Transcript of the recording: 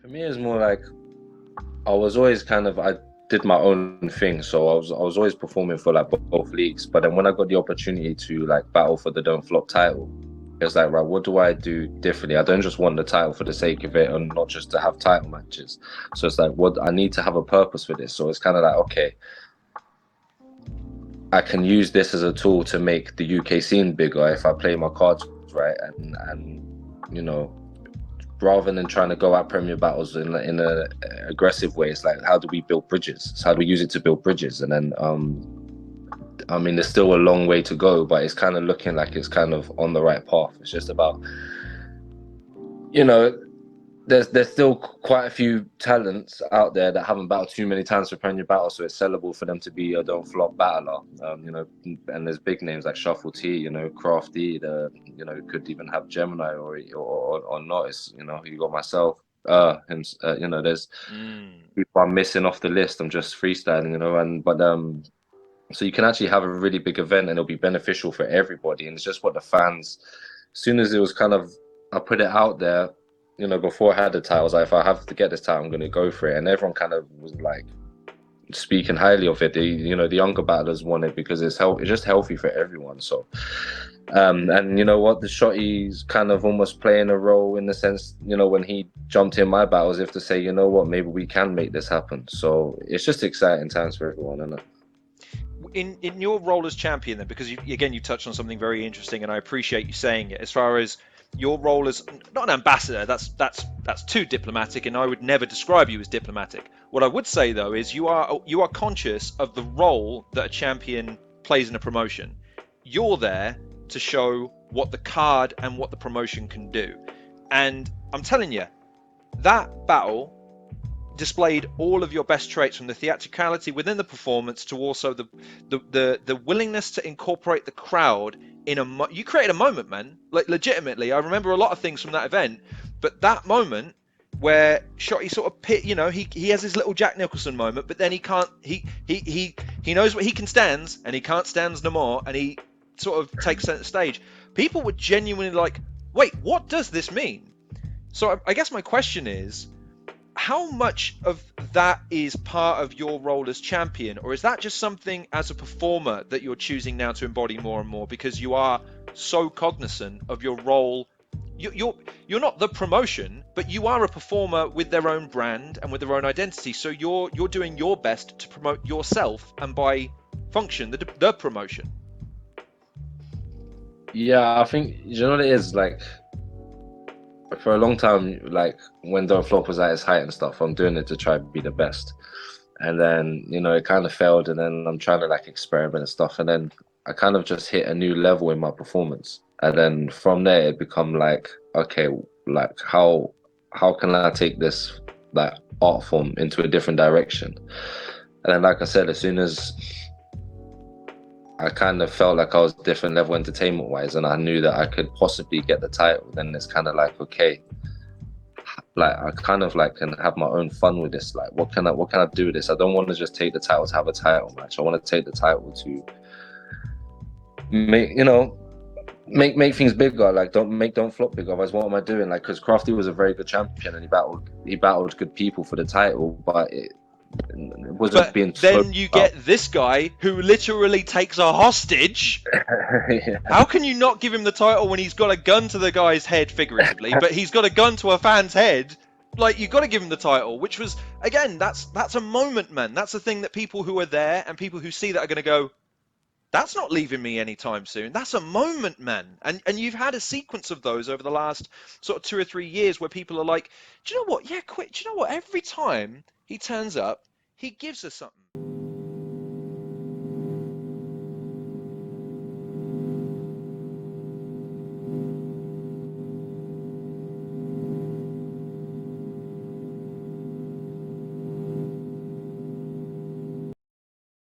For me, it's more like I did my own thing, so I was always performing for like both leagues. But then when I got the opportunity to like battle for the Don't Flop title, it was like, right, what do I do differently? I don't just want the title for the sake of it, and not just to have title matches. So it's like, what I need to have a purpose for this. So it's kind of like, okay, I can use this as a tool to make the UK scene bigger if I play my cards right, and you know, rather than trying to go at Premier battles in a aggressive way, it's like, how do we build bridges? So how do we use it to build bridges? And then I mean, there's still a long way to go, but it's kind of looking like it's kind of on the right path. It's just about, you know, there's still quite a few talents out there that haven't battled too many times for Premier Battle, so it's sellable for them to be a don't flop battler. You know, and there's big names like Shuffle T, you know, Crafty, could even have Gemini or not. It's, you know, you got myself, you know, there's people I'm missing off the list. I'm just freestyling, you know, so you can actually have a really big event and it'll be beneficial for everybody. And it's just what the fans, as soon as it was kind of, I put it out there, you know, before I had the titles, like, if I have to get this title, I'm going to go for it. And everyone kind of was like speaking highly of it. You know, the younger battlers want it because it's just healthy for everyone. So, and you know what, the Shotty's kind of almost playing a role in the sense, you know, when he jumped in my battle, as if to say, you know what, maybe we can make this happen. So it's just exciting times for everyone, isn't it? In your role as champion then, because you touched on something very interesting, and I appreciate you saying it, as far as your role as not an ambassador, that's too diplomatic, and I would never describe you as diplomatic. What I would say though is you are conscious of the role that a champion plays in a promotion. You're there to show what the card and what the promotion can do, and I'm telling you, that battle displayed all of your best traits, from the theatricality within the performance to also the willingness to incorporate the crowd in you created a moment, man. Like, legitimately, I remember a lot of things from that event, but that moment where Shotty sort of you know, he has his little Jack Nicholson moment, but then he can't, he knows what he can stands and he can't stands no more, and he sort of takes center stage. People were genuinely like, wait, what does this mean? So I guess my question is, how much of that is part of your role as champion, or is that just something as a performer that you're choosing now to embody more and more because you are so cognizant of your role? You're not the promotion, but you are a performer with their own brand and with their own identity, so you're doing your best to promote yourself, and by function the promotion. Yeah, I think, you know what it is, like, for a long time, like when Don't Flop was at its height and stuff, I'm doing it to try to be the best. And then, you know, it kind of failed, and then I'm trying to like experiment and stuff. And then I kind of just hit a new level in my performance. And then from there it become like, okay, like how can I take this like art form into a different direction? And then, like I said, as soon as I kind of felt like I was different level entertainment wise, and I knew that I could possibly get the title, then it's kind of like, okay, like I kind of like can have my own fun with this. Like, what can I do with this? I don't want to just take the title to have a title match. I want to take the title to make, you know, make things bigger. Like, don't flop bigger. Otherwise, what am I doing? Like, because Crafty was a very good champion and he battled good people for the title, but it wasn't But being then spoken you about. get this guy who literally takes a hostage. Yeah. How can you not give him the title when he's got a gun to the guy's head, figuratively, but he's got a gun to a fan's head? Like, you've got to give him the title, which was, again, that's a moment, man. That's a thing that people who are there and people who see that are going to go, that's not leaving me anytime soon. That's a moment, man. And you've had a sequence of those over the last sort of 2 or 3 years where people are like, do you know what? Yeah, quit. Do you know what? Every time he turns up, he gives us something.